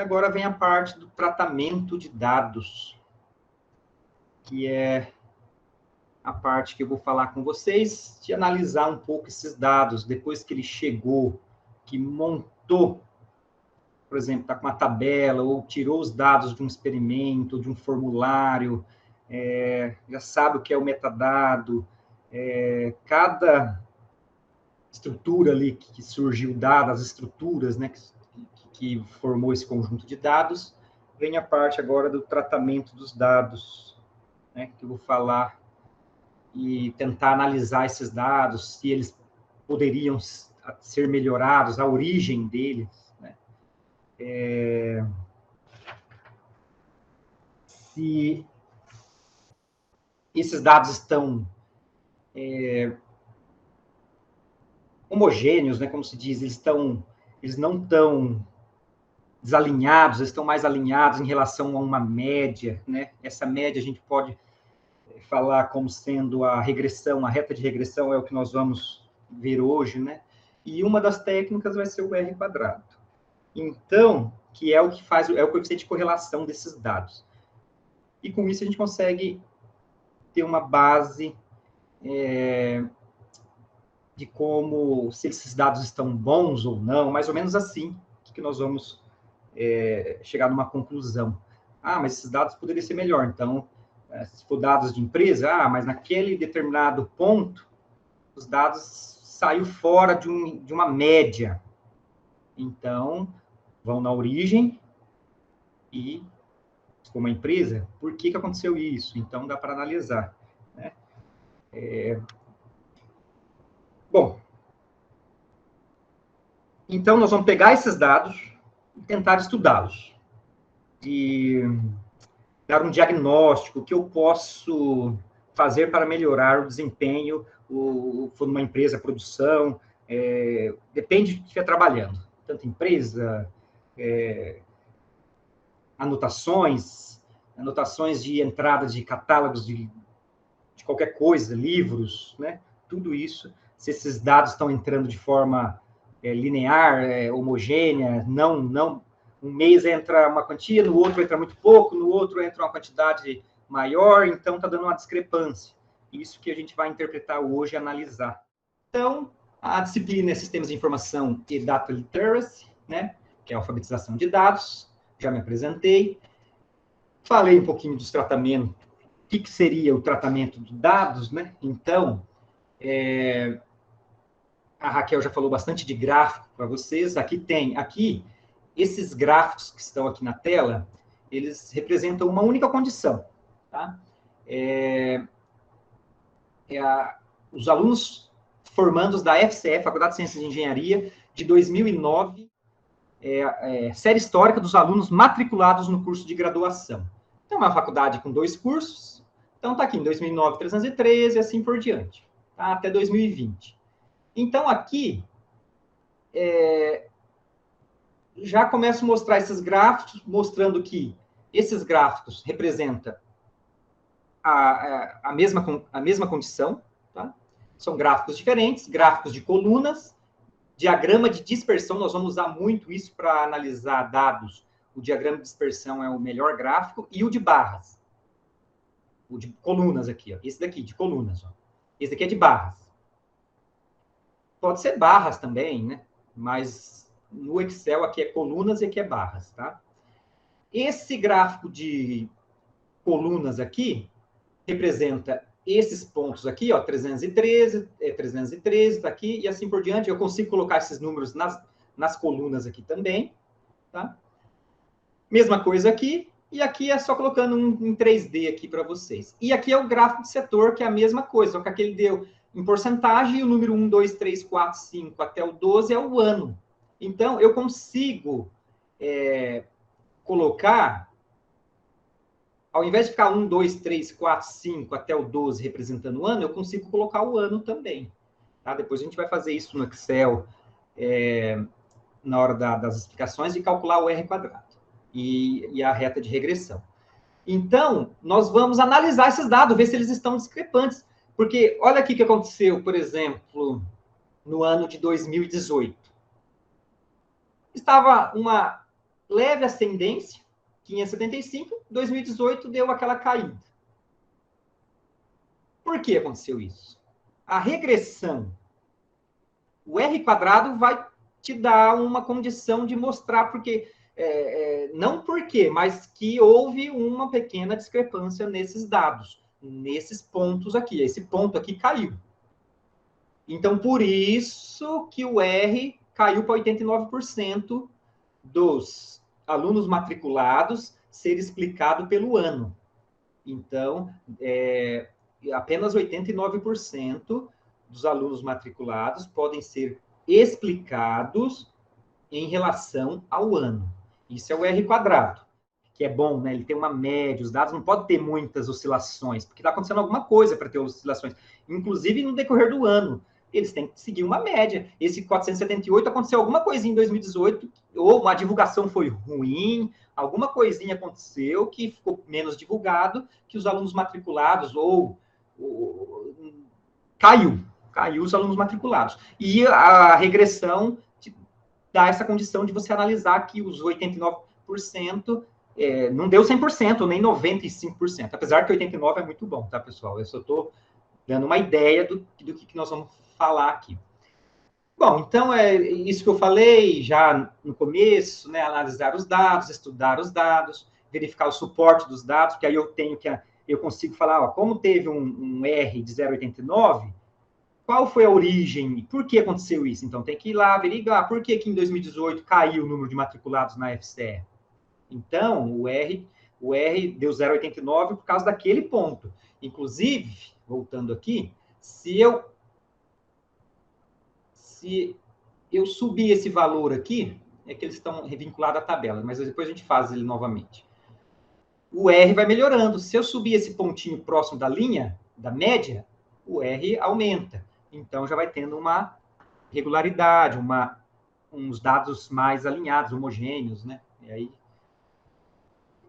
agora vem a parte do tratamento de dados, que é a parte que eu vou falar com vocês, de analisar um pouco esses dados, depois que ele chegou, que montou, por exemplo, está com uma tabela, ou tirou os dados de um experimento, de um formulário, já sabe o que é o metadado, cada estrutura ali que surgiu dada, as estruturas, né, que formou esse conjunto de dados, vem a parte agora do tratamento dos dados, né, que eu vou falar e tentar analisar esses dados, se eles poderiam ser melhorados, a origem deles, né? Se esses dados estão homogêneos, né, como se diz, eles não estão desalinhados, eles estão mais alinhados em relação a uma média, né? Essa média a gente pode falar como sendo a regressão, a reta de regressão é o que nós vamos ver hoje, né? E uma das técnicas vai ser o R². Então, que é o que faz, é o coeficiente de correlação desses dados. E com isso a gente consegue ter uma base de como, se esses dados estão bons ou não, mais ou menos assim, que nós vamos chegar numa conclusão. Ah, mas esses dados poderiam ser melhor. Então, se for dados de empresa, mas naquele determinado ponto, os dados saiu fora de uma média. Então, vão na origem e, como empresa, por que aconteceu isso? Então, dá para analisar, né? Bom, então nós vamos pegar esses dados e tentar estudá-los. E dar um diagnóstico, o que eu posso fazer para melhorar o desempenho, for numa empresa, produção, depende de que estiver trabalhando. Tanto empresa, anotações de entrada de catálogos de qualquer coisa, livros, né? Tudo isso, se esses dados estão entrando de forma linear, homogênea, não um mês entra uma quantia, no outro entra muito pouco, no outro entra uma quantidade maior, então está dando uma discrepância. Isso que a gente vai interpretar hoje e analisar. Então, a disciplina é Sistemas de Informação e Data Literacy, né? Que é a alfabetização de dados, já me apresentei. Falei um pouquinho dos tratamentos, o que seria o tratamento de dados, né? Então, a Raquel já falou bastante de gráfico para vocês. Aqui, esses gráficos que estão aqui na tela, eles representam uma única condição, tá? Os alunos formandos da FCE, Faculdade de Ciências e Engenharia, de 2009, série histórica dos alunos matriculados no curso de graduação. Então, é uma faculdade com 2 cursos, então está aqui em 2009, 313, e assim por diante, tá? Até 2020. Então, aqui, já começo a mostrar esses gráficos, mostrando que esses gráficos representam a mesma condição, tá? São gráficos diferentes, gráficos de colunas, diagrama de dispersão, nós vamos usar muito isso para analisar dados. O diagrama de dispersão é o melhor gráfico, e o de barras. O de colunas aqui, ó. Esse daqui, de colunas, ó. Esse daqui é de barras. Pode ser barras também, né? Mas no Excel aqui é colunas e aqui é barras, tá? Esse gráfico de colunas aqui representa esses pontos aqui, ó, 313, 313, tá aqui, e assim por diante. Eu consigo colocar esses números nas colunas aqui também, tá? Mesma coisa aqui, e aqui é só colocando em 3D aqui para vocês. E aqui é o gráfico de setor, que é a mesma coisa, só que aqui ele deu em porcentagem, e o número 1, 2, 3, 4, 5 até o 12 é o ano. Então, eu consigo colocar, ao invés de ficar 1, 2, 3, 4, 5 até o 12 representando o ano, eu consigo colocar o ano também. Tá? Depois a gente vai fazer isso no Excel, na hora das explicações, e calcular o R² e a reta de regressão. Então, nós vamos analisar esses dados, ver se eles estão discrepantes. Porque, olha aqui o que aconteceu, por exemplo, no ano de 2018. Estava uma leve ascendência, 575, 2018 deu aquela caída. Por que aconteceu isso? A regressão, o R² vai te dar uma condição de mostrar porque, não por quê, mas que houve uma pequena discrepância nesses dados, nesses pontos aqui. Esse ponto aqui caiu. Então, por isso que o R caiu para 89% dos alunos matriculados ser explicado pelo ano. Então, apenas 89% dos alunos matriculados podem ser explicados em relação ao ano. Isso é o R², que é bom, né? Ele tem uma média, os dados não podem ter muitas oscilações, porque está acontecendo alguma coisa para ter oscilações, inclusive no decorrer do ano. Eles têm que seguir uma média. Esse 478 aconteceu alguma coisinha em 2018, ou uma divulgação foi ruim, alguma coisinha aconteceu que ficou menos divulgado, que os alunos matriculados, caiu os alunos matriculados. E a regressão dá essa condição de você analisar que os 89% não deu 100%, nem 95%, apesar que 89% é muito bom, tá, pessoal? Eu só estou dando uma ideia do que nós vamos falar aqui. Bom, então é isso que eu falei já no começo, né? Analisar os dados, estudar os dados, verificar o suporte dos dados, porque aí eu consigo falar, ó, como teve um R de 0,89, qual foi a origem? Por que aconteceu isso? Então tem que ir lá averiguar por que em 2018 caiu o número de matriculados na FCE. Então o R deu 0,89 por causa daquele ponto. Inclusive, voltando aqui, se eu subir esse valor aqui, é que eles estão vinculados à tabela, mas depois a gente faz ele novamente. O R vai melhorando. Se eu subir esse pontinho próximo da linha, da média, o R aumenta. Então, já vai tendo uma regularidade, uns dados mais alinhados, homogêneos, né? E aí...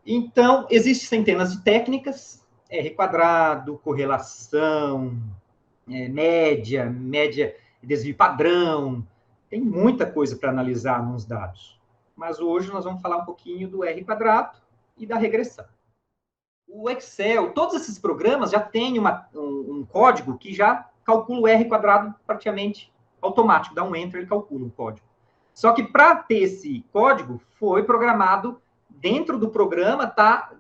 Então, existem centenas de técnicas, R², correlação, média, desvio padrão, tem muita coisa para analisar nos dados. Mas hoje nós vamos falar um pouquinho do R² e da regressão. O Excel, todos esses programas já têm um código que já calcula o R² praticamente automático, dá um enter e calcula o código. Só que para ter esse código, foi programado dentro do programa,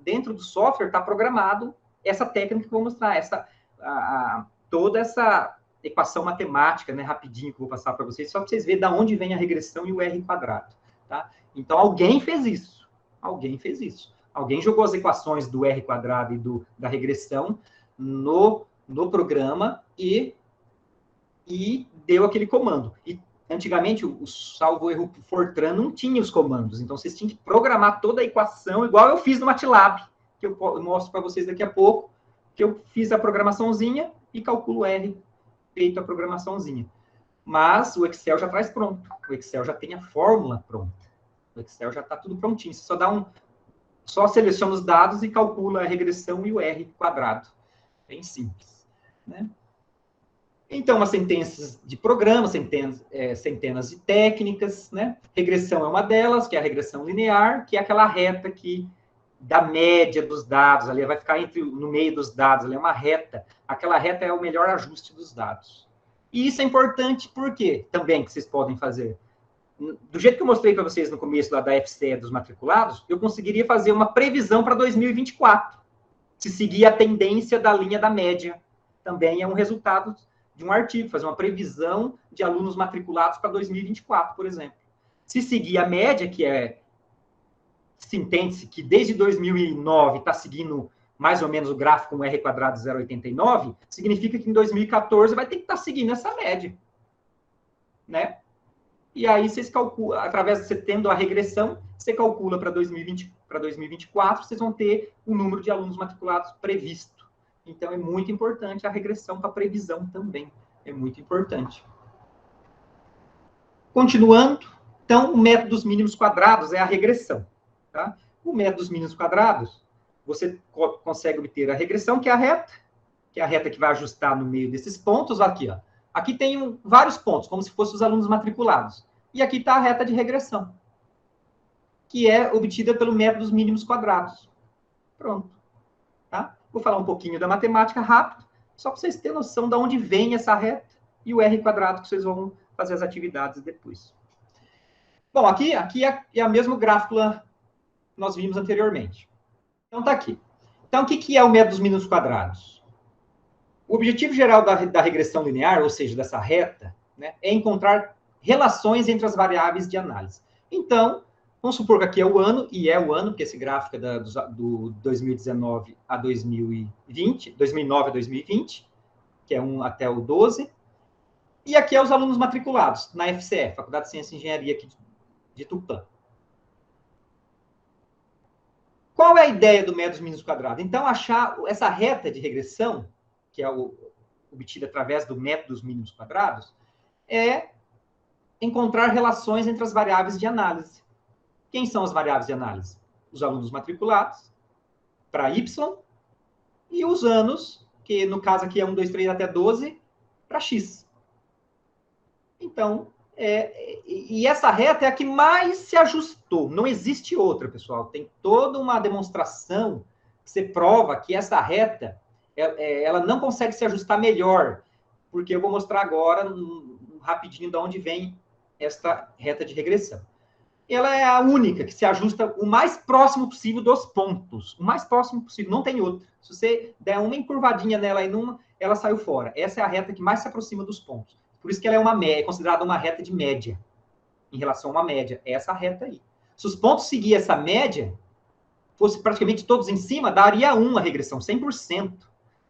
dentro do software, está programado essa técnica que eu vou mostrar, toda essa equação matemática, né, rapidinho, que eu vou passar para vocês, só para vocês verem de onde vem a regressão e o R². Tá? Então, alguém fez isso. Alguém jogou as equações do R² e da regressão no programa e deu aquele comando. E antigamente, o salvo erro Fortran não tinha os comandos, então vocês tinham que programar toda a equação, igual eu fiz no MATLAB, que eu mostro para vocês daqui a pouco, que eu fiz a programaçãozinha e calculo R, feito a programaçãozinha. Mas o Excel já traz pronto, o Excel já tem a fórmula pronta, o Excel já está tudo prontinho, você só seleciona os dados e calcula a regressão e o R². Bem simples, né? Então, as sentenças de programa, centenas de técnicas, né? Regressão é uma delas, que é a regressão linear, que é aquela reta da média dos dados, ali vai ficar no meio dos dados, ali é uma reta. Aquela reta é o melhor ajuste dos dados. E isso é importante porque também que vocês podem fazer. Do jeito que eu mostrei para vocês no começo lá da FCE dos matriculados, eu conseguiria fazer uma previsão para 2024. Se seguir a tendência da linha da média. Também é um resultado de um artigo, fazer uma previsão de alunos matriculados para 2024, por exemplo. Se seguir a média, se entende-se que desde 2009 está seguindo mais ou menos o gráfico com R² 0,89, significa que em 2014 vai ter que estar seguindo essa média. Né? E aí vocês calculam, através de você tendo a regressão, você calcula para 2024, vocês vão ter o número de alunos matriculados previsto. Então, é muito importante a regressão para a previsão também. É muito importante. Continuando, então, o método dos mínimos quadrados é a regressão. Tá? O método dos mínimos quadrados, você consegue obter a regressão, que é a reta que vai ajustar no meio desses pontos. Aqui, ó. Aqui tem vários pontos, como se fossem os alunos matriculados. E aqui está a reta de regressão. que é obtida pelo método dos mínimos quadrados. Pronto. Tá? Vou falar um pouquinho da matemática rápido, só para vocês terem noção de onde vem essa reta e o R quadrado que vocês vão fazer as atividades depois. Bom, aqui é a mesma gráfico que nós vimos anteriormente. Então, está aqui. Então, o que é o método dos mínimos quadrados? O objetivo geral da regressão linear, ou seja, dessa reta, né, é encontrar relações entre as variáveis de análise. Então, vamos supor que aqui é o ano, e é o ano, porque esse gráfico é do 2019 a 2020, 2009 a 2020, que é 1 até o 12. E aqui é os alunos matriculados na FCE, Faculdade de Ciência e Engenharia aqui de Tupã. Qual é a ideia do método dos mínimos quadrados? Então, achar essa reta de regressão, que é obtida através do método dos mínimos quadrados, é encontrar relações entre as variáveis de análise. Quem são as variáveis de análise? Os alunos matriculados, para Y, e os anos, que no caso aqui é 1, 2, 3 até 12, para X. Então, e essa reta é a que mais se ajustou. Não existe outra, pessoal. Tem toda uma demonstração que você prova que essa reta, ela não consegue se ajustar melhor, porque eu vou mostrar agora, rapidinho, de onde vem esta reta de regressão. Ela é a única que se ajusta o mais próximo possível dos pontos. O mais próximo possível, não tem outra. Se você der uma encurvadinha nela e ela saiu fora. Essa é a reta que mais se aproxima dos pontos. Por isso que ela é considerada uma reta de média, em relação a uma média. É essa reta aí. Se os pontos seguir essa média, fosse praticamente todos em cima, daria 1 a regressão, 100%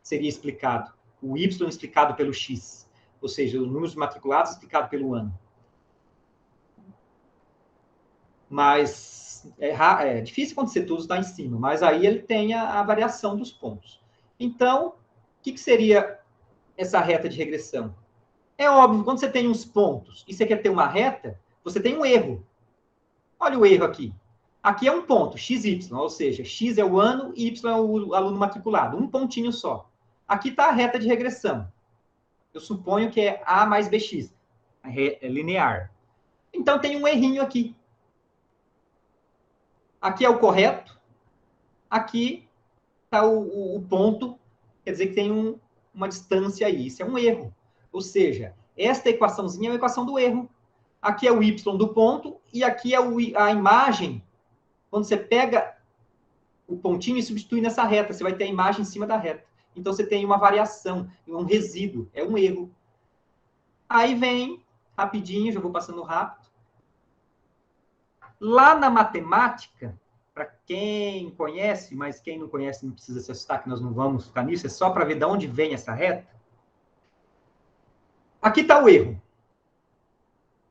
seria explicado. O Y explicado pelo X, ou seja, os números matriculados explicados pelo ano. Mas é difícil acontecer tudo está em cima, mas aí ele tem a variação dos pontos. Então, o que seria essa reta de regressão? É óbvio, quando você tem uns pontos e você quer ter uma reta, você tem um erro. Olha o erro aqui. Aqui é um ponto, XY, ou seja, X é o ano e Y é o aluno matriculado. Um pontinho só. Aqui está a reta de regressão. Eu suponho que é A mais BX. É linear. Então, tem um errinho aqui. Aqui é o correto. Aqui está o ponto. Quer dizer que tem uma distância aí. Isso é um erro. Ou seja, esta equaçãozinha é a equação do erro. Aqui é o y do ponto, e aqui é a imagem. Quando você pega o pontinho e substitui nessa reta, você vai ter a imagem em cima da reta. Então, você tem uma variação, um resíduo, é um erro. Aí vem, rapidinho, já vou passando rápido. Lá na matemática, para quem conhece, mas quem não conhece não precisa se assustar, que nós não vamos ficar nisso, é só para ver de onde vem essa reta. Aqui está o erro.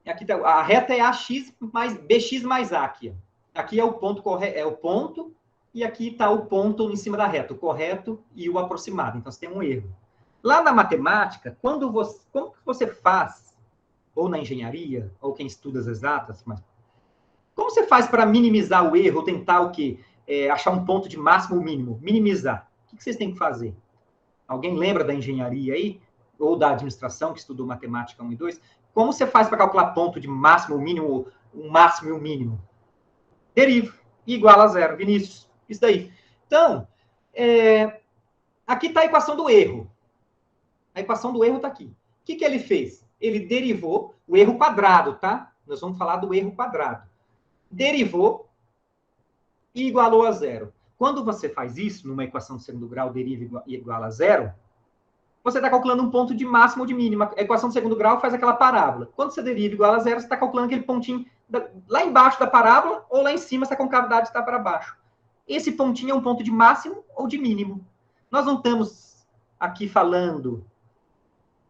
Aqui tá, a reta é AX mais BX mais A aqui. Aqui é o ponto correto, é o ponto, e aqui está o ponto em cima da reta, o correto e o aproximado. Então, você tem um erro. Lá na matemática, como você faz, ou na engenharia, ou quem estuda as exatas, mas como você faz para minimizar o erro, ou tentar o quê? Achar um ponto de máximo ou mínimo? Minimizar. O que vocês têm que fazer? Alguém lembra da engenharia aí? Ou da administração, que estudou matemática 1 e 2? Como você faz para calcular ponto de máximo ou mínimo, um máximo e um mínimo? Deriva. Igual a zero. Vinícius. Isso daí. Então, aqui está a equação do erro. A equação do erro está aqui. O que ele fez? Ele derivou o erro quadrado, tá? Nós vamos falar do erro quadrado. Derivou e igualou a zero. Quando você faz isso, numa equação de segundo grau, deriva e iguala a zero, você está calculando um ponto de máximo ou de mínimo. A equação de segundo grau faz aquela parábola. Quando você deriva igual a zero, você está calculando aquele pontinho lá embaixo da parábola, ou lá em cima, se a concavidade está para baixo. Esse pontinho é um ponto de máximo ou de mínimo. Nós não estamos aqui falando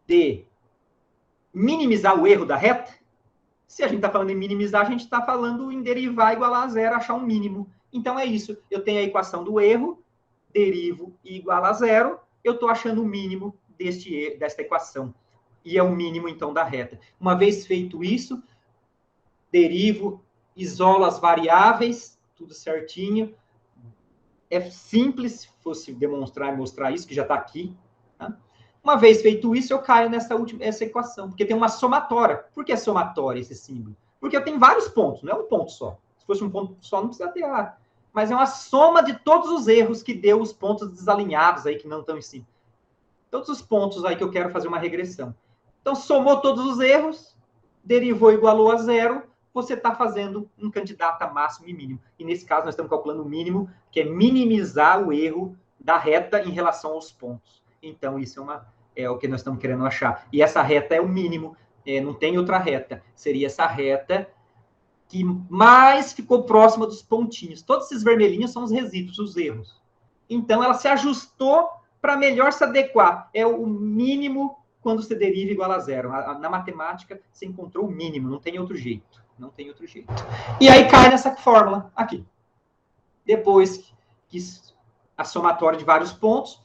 de minimizar o erro da reta. Se a gente está falando em minimizar, a gente está falando em derivar igual a zero, achar um mínimo. Então, é isso. Eu tenho a equação do erro, derivo e igual a zero, eu estou achando o mínimo desta equação. E é o mínimo, então, da reta. Uma vez feito isso, derivo, isolo as variáveis, tudo certinho. É simples, se fosse demonstrar e mostrar isso, que já está aqui. Tá? Uma vez feito isso, eu caio essa equação, porque tem uma somatória. Por que é somatória esse símbolo? Porque eu tenho vários pontos, não é um ponto só. Se fosse um ponto só, não precisa ter A. Mas é uma soma de todos os erros que deu os pontos desalinhados aí, que não estão em cima. Todos os pontos aí que eu quero fazer uma regressão. Então, somou todos os erros, derivou igualou a zero, você está fazendo um candidato a máximo e mínimo. E nesse caso, nós estamos calculando o mínimo, que é minimizar o erro da reta em relação aos pontos. Então, isso é o que nós estamos querendo achar. E essa reta é o mínimo, não tem outra reta. Seria essa reta que mais ficou próxima dos pontinhos. Todos esses vermelhinhos são os resíduos, os erros. Então, ela se ajustou para melhor se adequar. É o mínimo quando você deriva igual a zero. Na matemática, você encontrou o mínimo, não tem outro jeito. Não tem outro jeito. E aí cai nessa fórmula aqui. Depois que a somatória de vários pontos,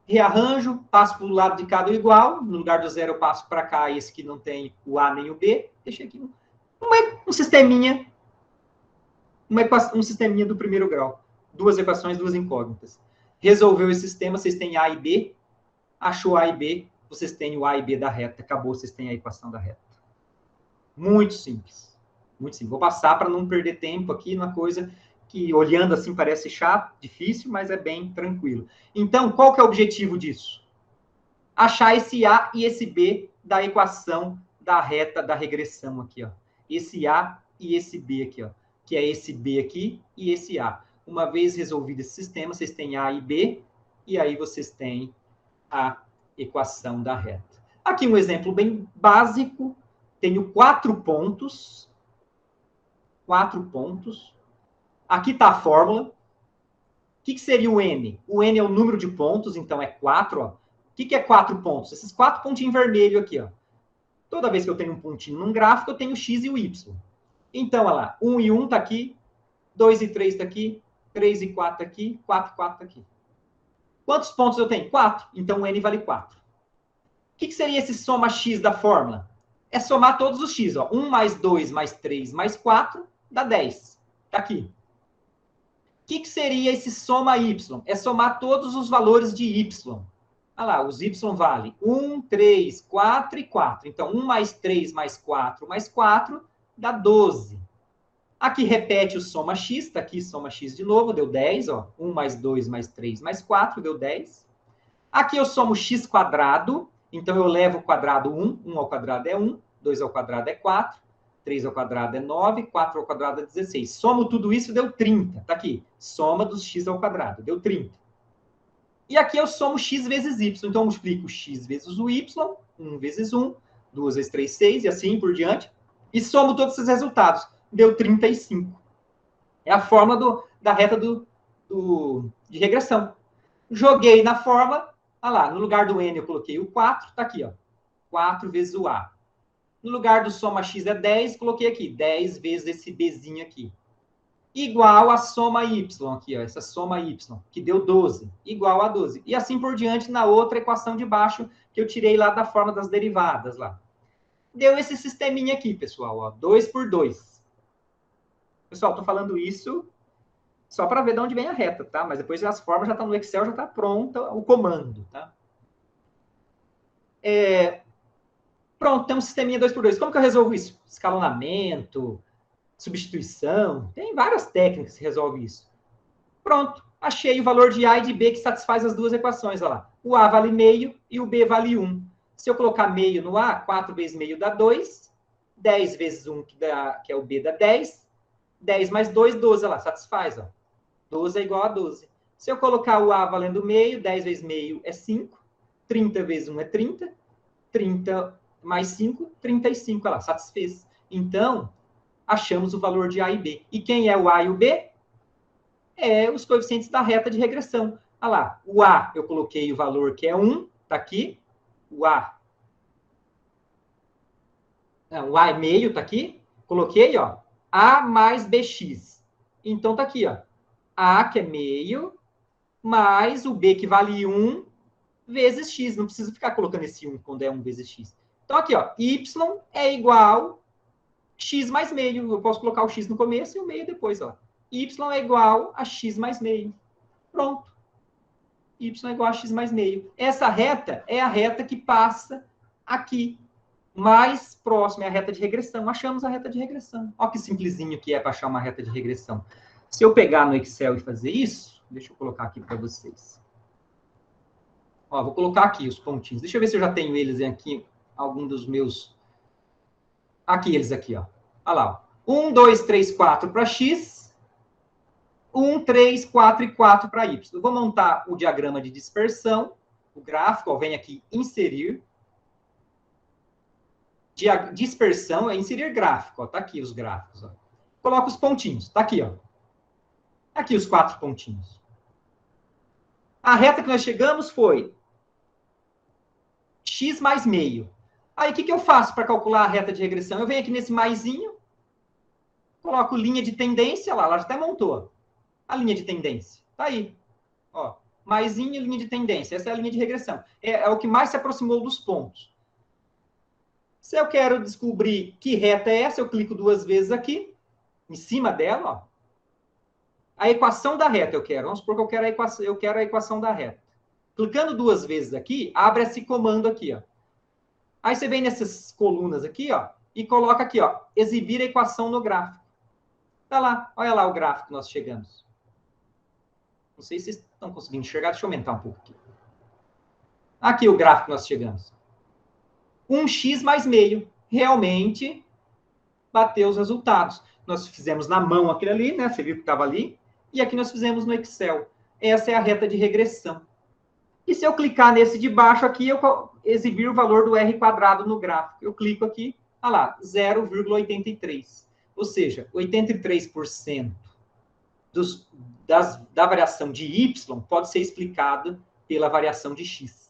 rearranjo, passo para o lado de cada igual, no lugar do zero eu passo para cá esse que não tem o A nem o B, deixei aqui um sisteminha, um sisteminha do primeiro grau. Duas equações, duas incógnitas. Resolveu esse sistema, vocês têm A e B, achou A e B, vocês têm o A e B da reta, acabou, vocês têm a equação da reta. Muito simples. Muito simples. Vou passar para não perder tempo aqui numa coisa que, olhando assim, parece chato, difícil, mas é bem tranquilo. Então, qual que é o objetivo disso? Achar esse A e esse B da equação da reta da regressão aqui, ó. Esse A e esse B aqui, ó. Que é esse B aqui e esse A. Uma vez resolvido esse sistema, vocês têm A e B, e aí vocês têm a equação da reta. Aqui um exemplo bem básico. Tenho 4 pontos. 4 pontos. Aqui está a fórmula. O que seria o N? O N é o número de pontos, então é 4. Ó. O que é 4 pontos? Esses 4 pontinhos vermelhos aqui. Ó. Toda vez que eu tenho um pontinho num gráfico, eu tenho o X e o Y. Então, olha lá. 1 e 1 está aqui. 2 e 3 está aqui. 3 e 4 está aqui. 4 e 4 está aqui. Quantos pontos eu tenho? 4. Então, o N vale 4. O que seria esse soma X da fórmula? É somar todos os X. Ó. 1 mais 2 mais 3 mais 4 dá 10. Está aqui. O que seria esse soma Y? É somar todos os valores de Y. Olha lá, os Y valem 1, 3, 4 e 4. Então, 1 mais 3 mais 4 mais 4 dá 12. Aqui repete o soma X. Está aqui soma X de novo, deu 10. Ó. 1 mais 2 mais 3 mais 4 deu 10. Aqui eu somo X quadrado. Então, eu levo o quadrado 1. 1 ao quadrado é 1. 2 ao quadrado é 4. 3 ao quadrado é 9. 4 ao quadrado é 16. Somo tudo isso, deu 30. Tá aqui. Soma dos X ao quadrado. Deu 30. E aqui eu somo X vezes Y. Então, eu multiplico X vezes o Y. 1 vezes 1. 2 vezes 3, 6. E assim por diante. E somo todos esses resultados. Deu 35. É a fórmula da reta de regressão. Joguei na fórmula. Olha lá, no lugar do N eu coloquei o 4, tá aqui, ó. 4 vezes o A. No lugar do soma X é 10, coloquei aqui, 10 vezes esse Bzinho aqui. Igual a soma Y aqui, ó, essa soma Y, que deu 12, igual a 12. E assim por diante na outra equação de baixo, que eu tirei lá da forma das derivadas lá. Deu esse sisteminha aqui, pessoal, ó, 2 por 2. Pessoal, tô falando isso só para ver de onde vem a reta, tá? Mas depois as formas já estão no Excel, já está pronta o comando, tá? Pronto, tem um sisteminha 2 por 2. Como que eu resolvo isso? Escalonamento, substituição, tem várias técnicas que resolvem isso. Pronto, achei o valor de A e de B que satisfaz as duas equações, olha lá. O A vale meio e o B vale 1. Se eu colocar meio no A, 4 vezes meio dá 2, 10 vezes 1, que é o B, dá 10, 10 mais 2, 12, olha lá, satisfaz, ó. 12 é igual a 12. Se eu colocar o A valendo meio, 10 vezes meio é 5, 30 vezes 1 é 30, 30 mais 5, 35, olha lá, satisfez. Então, achamos o valor de A e B. E quem é o A e o B? É os coeficientes da reta de regressão. Olha lá, o A, eu coloquei o valor que é 1, tá aqui. O A é meio, tá aqui. Coloquei, ó, A mais BX. Então, tá aqui, ó. A, que é meio, mais o B, que vale 1, vezes X. Não precisa ficar colocando esse 1 quando é 1 vezes X. Então, aqui, ó, Y é igual X mais meio. Eu posso colocar o X no começo e o meio depois, ó. Y é igual a X mais meio. Pronto. Y é igual a X mais meio. Essa reta é a reta que passa aqui. mais próximo é a reta de regressão. Achamos a reta de regressão. Olha que simplesinho que é para achar uma reta de regressão. Se eu pegar no Excel e fazer isso, deixa eu colocar aqui para vocês. Ó, vou colocar aqui os pontinhos. Deixa eu ver se eu já tenho eles aqui, algum dos meus... Aqui, eles aqui, ó. Olha lá, ó. 1, 2, 3, 4 para X. 1, 3, 4 e 4 para Y. Eu vou montar o diagrama de dispersão, o gráfico, ó, vem aqui, inserir. Dispersão é inserir gráfico, ó. Tá aqui os gráficos, ó. Coloca os pontinhos, tá aqui, ó. Aqui os 4 pontinhos. A reta que nós chegamos foi x mais meio. Aí, o que eu faço para calcular a reta de regressão? Eu venho aqui nesse maisinho, coloco linha de tendência, lá, ela já até montou a linha de tendência. Tá aí, ó, maisinho e linha de tendência. Essa é a linha de regressão. É o que mais se aproximou dos pontos. Se eu quero descobrir que reta é essa, eu clico 2 vezes aqui, em cima dela, ó. A equação da reta eu quero. Vamos supor que eu quero a equação da reta. Clicando 2 vezes aqui, abre esse comando aqui, ó. Aí você vem nessas colunas aqui, ó, e coloca aqui, ó, exibir a equação no gráfico. Tá lá, olha lá o gráfico que nós chegamos. Não sei se vocês estão conseguindo enxergar, deixa eu aumentar um pouco aqui. Aqui o gráfico que nós chegamos. 1x mais meio. Realmente bateu os resultados. Nós fizemos na mão aquele ali, né? Você viu que estava ali. E aqui nós fizemos no Excel. Essa é a reta de regressão. E se eu clicar nesse de baixo aqui, eu exibir o valor do R quadrado no gráfico. Eu clico aqui, olha lá, 0,83. Ou seja, 83% da variação de Y pode ser explicada pela variação de X.